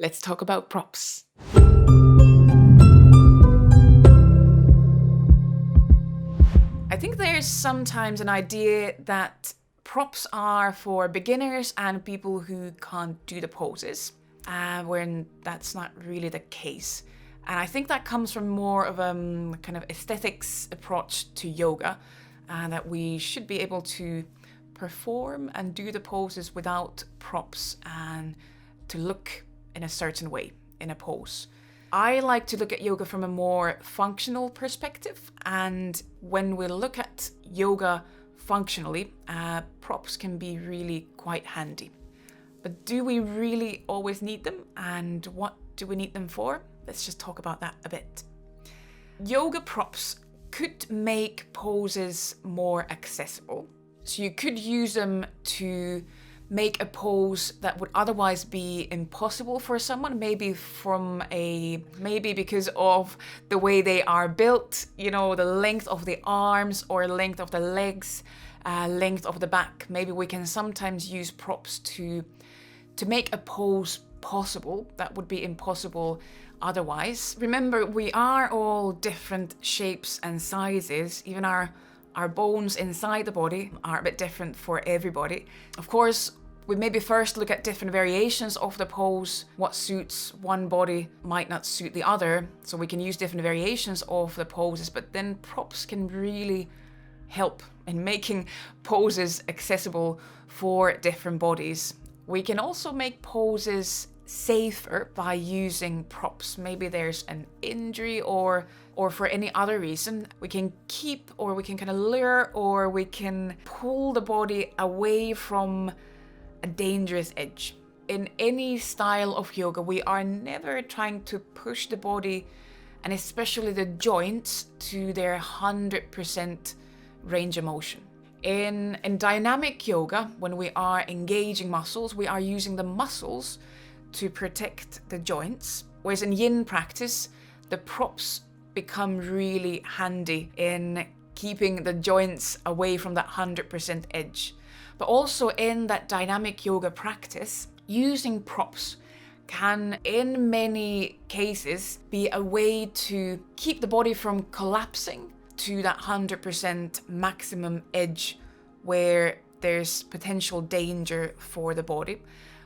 let's talk about props. I think there's sometimes an idea that props are for beginners and people who can't do the poses, when that's not really the case. And I think that comes from more of a kind of aesthetics approach to yoga, that we should be able to perform and do the poses without props and to look in a certain way in a pose. I like to look at yoga from a more functional perspective, and when we look at yoga functionally, props can be really quite handy. But do we really always need them, and what do we need them for? Let's just talk about that a bit. Yoga props could make poses more accessible. So you could use them to make a pose that would otherwise be impossible for someone, maybe because of the way they are built, the length of the arms or length of the legs, length of the back. Maybe we can sometimes use props to make a pose possible that would be impossible otherwise. Remember, we are all different shapes and sizes. Even our bones inside the body are a bit different for everybody. Of course, we maybe first look at different variations of the pose. What suits one body might not suit the other, so we can use different variations of the poses, but then props can really help in making poses accessible for different bodies. We can also make poses safer by using props. Maybe there's an injury or for any other reason. We can keep, or we can kind of lure, or we can pull the body away from a dangerous edge. In any style of yoga, we are never trying to push the body, and especially the joints, to their 100% range of motion. In dynamic yoga, when we are engaging muscles, we are using the muscles to protect the joints. Whereas in yin practice, the props become really handy in keeping the joints away from that 100% edge. But also in that dynamic yoga practice, using props can, in many cases, be a way to keep the body from collapsing to that 100% maximum edge where there's potential danger for the body.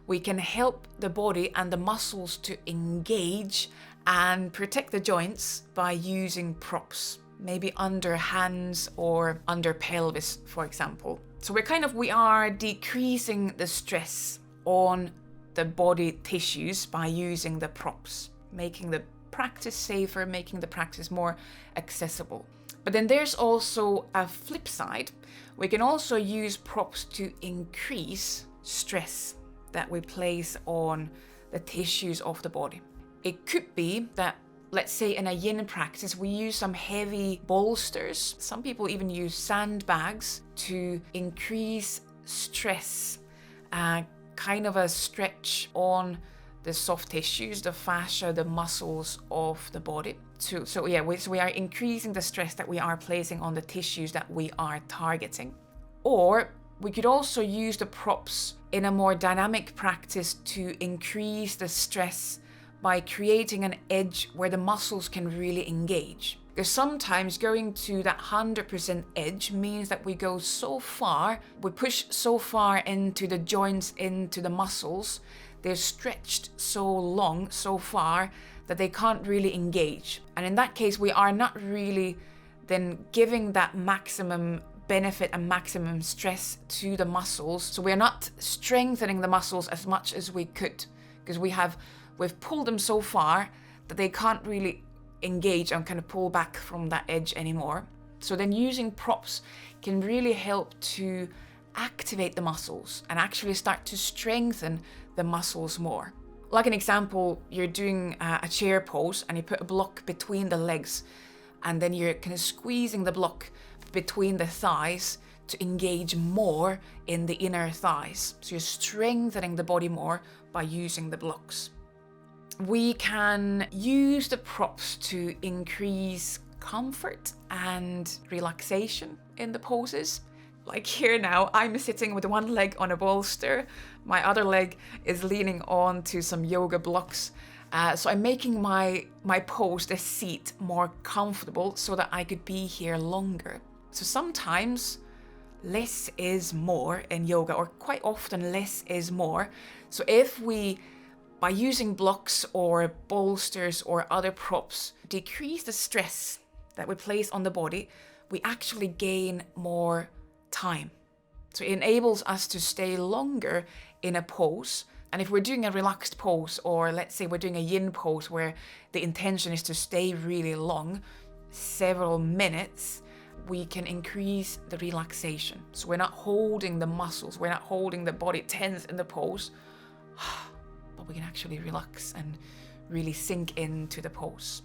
We can help the body and the muscles to engage and protect the joints by using props, maybe under hands or under pelvis, for example. So we are decreasing the stress on the body tissues by using the props, making the practice safer, making the practice more accessible. But then there's also a flip side. We can also use props to increase stress that we place on the tissues of the body. It could be that, let's say in a yin practice, we use some heavy bolsters. Some people even use sandbags to increase stress, kind of a stretch on the soft tissues, the fascia, the muscles of the body. So we are increasing the stress that we are placing on the tissues that we are targeting. Or we could also use the props in a more dynamic practice to increase the stress by creating an edge where the muscles can really engage. Because sometimes going to that 100% edge means that we go so far, we push so far into the joints, into the muscles, they're stretched so long, so far, that they can't really engage. And in that case, we are not really then giving that maximum benefit and maximum stress to the muscles. So we're not strengthening the muscles as much as we could, because we've pulled them so far that they can't really engage and kind of pull back from that edge anymore. So then using props can really help to activate the muscles and actually start to strengthen the muscles more. Like an example, you're doing a chair pose and you put a block between the legs, and then you're kind of squeezing the block between the thighs to engage more in the inner thighs. So you're strengthening the body more by using the blocks. We can use the props to increase comfort and relaxation in the poses. like here now, I'm sitting with one leg on a bolster, my other leg is leaning on to some yoga blocks. So I'm making my pose, the seat, more comfortable so that I could be here longer. So sometimes less is more in yoga, or quite often less is more. So if we, by using blocks or bolsters or other props, decrease the stress that we place on the body, we actually gain more time. So it enables us to stay longer in a pose. And if we're doing a relaxed pose, or let's say we're doing a yin pose where the intention is to stay really long, several minutes, we can increase the relaxation. So we're not holding the muscles, we're not holding the body tense in the pose, but we can actually relax and really sink into the pose.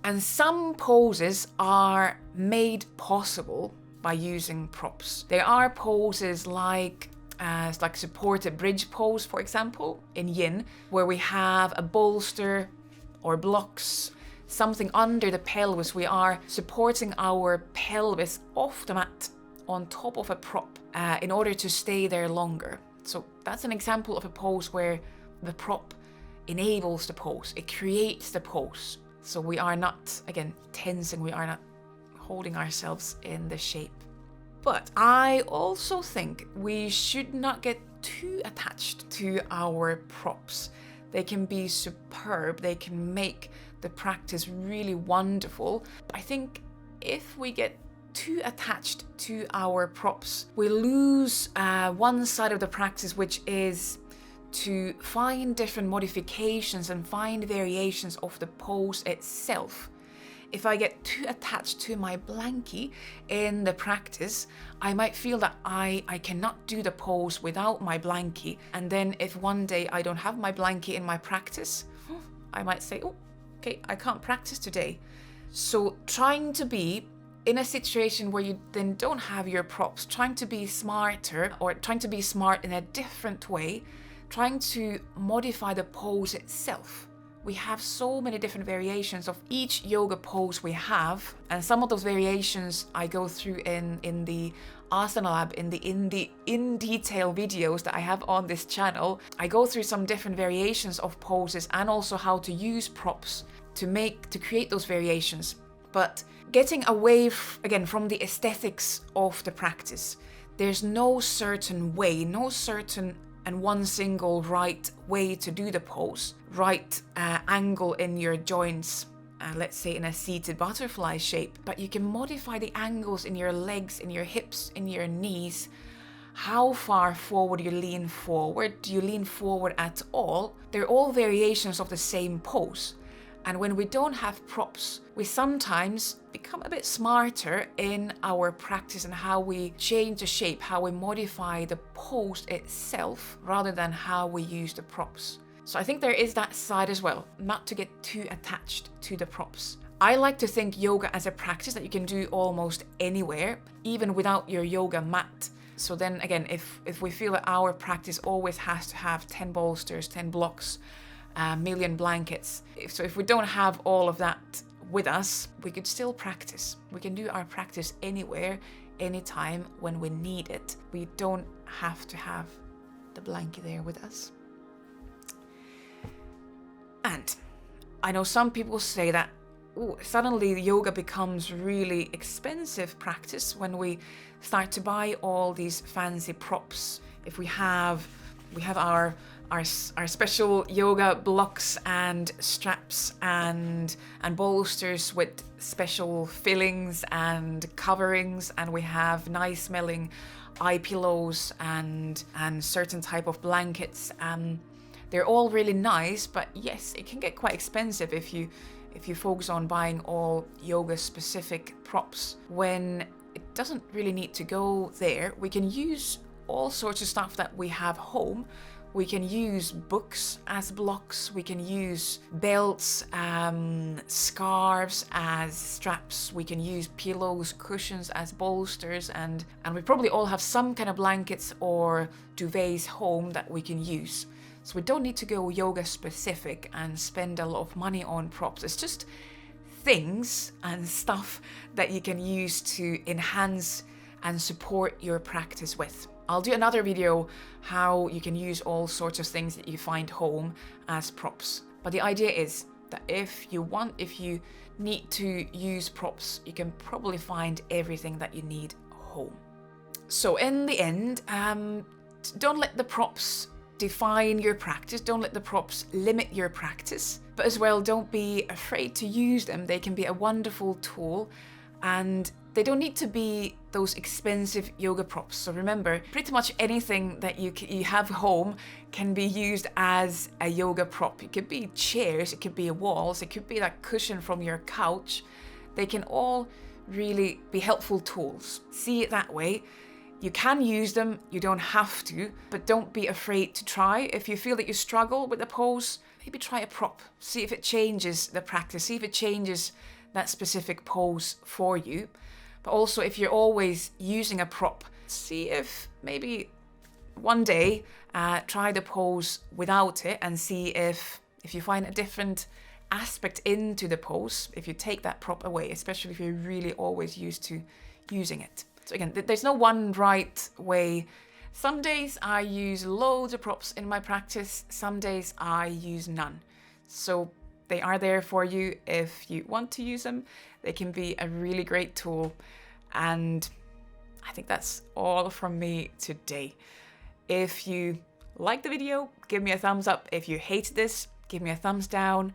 And some poses are made possible by using props. There are poses like supported bridge pose, for example, in yin, where we have a bolster or blocks, something under the pelvis. We are supporting our pelvis off the mat on top of a prop in order to stay there longer. So that's an example of a pose where the prop enables the pose, it creates the pose. So we are not, again, tensing, we are not holding ourselves in the shape. But I also think we should not get too attached to our props. They can be superb, they can make the practice really wonderful. But I think if we get too attached to our props, we lose one side of the practice, which is to find different modifications and find variations of the pose itself. If I get too attached to my blankie in the practice, I might feel that I cannot do the pose without my blankie. And then if one day I don't have my blankie in my practice, I might say, oh, okay, I can't practice today. So trying to be in a situation where you then don't have your props, trying to be smarter, or trying to be smart in a different way, trying to modify the pose itself. We have so many different variations of each yoga pose we have, and some of those variations I go through in the Asana Lab, in the in detail videos that I have on this channel. I go through some different variations of poses and also how to use props to create those variations. But getting away again from the aesthetics of the practice, there's no certain way, no certain and one single right way to do the pose, right angle in your joints, let's say in a seated butterfly shape, but you can modify the angles in your legs, in your hips, in your knees. How far forward you lean forward? Do you lean forward at all? They're all variations of the same pose. And when we don't have props, we sometimes become a bit smarter in our practice and how we change the shape, how we modify the pose itself, rather than how we use the props. So I think there is that side as well, not to get too attached to the props. I like to think yoga as a practice that you can do almost anywhere, even without your yoga mat. So then again, if we feel that our practice always has to have 10 bolsters, 10 blocks, a million blankets. If we don't have all of that with us, we could still practice. We can do our practice anywhere, anytime, when we need it. We don't have to have the blanket there with us. And I know some people say that suddenly yoga becomes really expensive practice when we start to buy all these fancy props. If we have our special yoga blocks and straps and bolsters with special fillings and coverings, and we have nice smelling eye pillows and certain type of blankets. They're all really nice, but yes, it can get quite expensive if you focus on buying all yoga specific props when it doesn't really need to go there. We can use all sorts of stuff that we have home. We can use books as blocks, we can use belts, scarves as straps, we can use pillows, cushions as bolsters, and we probably all have some kind of blankets or duvets home that we can use. So we don't need to go yoga specific and spend a lot of money on props. It's just things and stuff that you can use to enhance and support your practice with. I'll do another video how you can use all sorts of things that you find home as props. But the idea is that if you need to use props, you can probably find everything that you need home. So in the end, don't let the props define your practice. Don't let the props limit your practice. But as well, don't be afraid to use them. They can be a wonderful tool, and they don't need to be those expensive yoga props. So remember, pretty much anything that you have home can be used as a yoga prop. It could be chairs, it could be walls, it could be that cushion from your couch. They can all really be helpful tools. See it that way. You can use them, you don't have to, but don't be afraid to try. If you feel that you struggle with the pose, maybe try a prop. See if it changes the practice, see if it changes that specific pose for you. But also, if you're always using a prop, see if maybe one day try the pose without it and see if you find a different aspect into the pose if you take that prop away, especially if you're really always used to using it. So again, there's no one right way. Some days I use loads of props in my practice, some days I use none. So they are there for you if you want to use them. They can be a really great tool. And I think that's all from me today. If you like the video, give me a thumbs up. If you hate this, give me a thumbs down.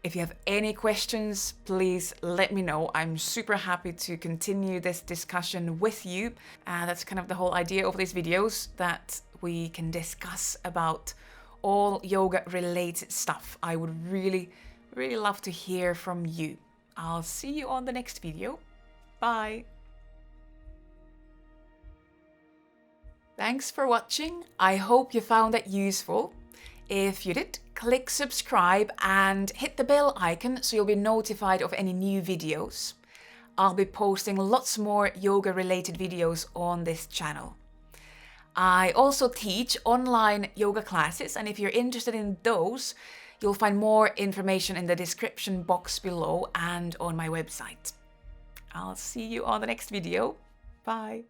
If you have any questions, please let me know. I'm super happy to continue this discussion with you. That's kind of the whole idea of these videos, that we can discuss about all yoga related stuff. I would really love to hear from you. I'll see you on the next video. Bye. Thanks for watching. I hope you found that useful. If you did, click subscribe and hit the bell icon so you'll be notified of any new videos. I'll be posting lots more yoga related videos on this channel. I also teach online yoga classes, and if you're interested in those, you'll find more information in the description box below and on my website. I'll see you on the next video. Bye.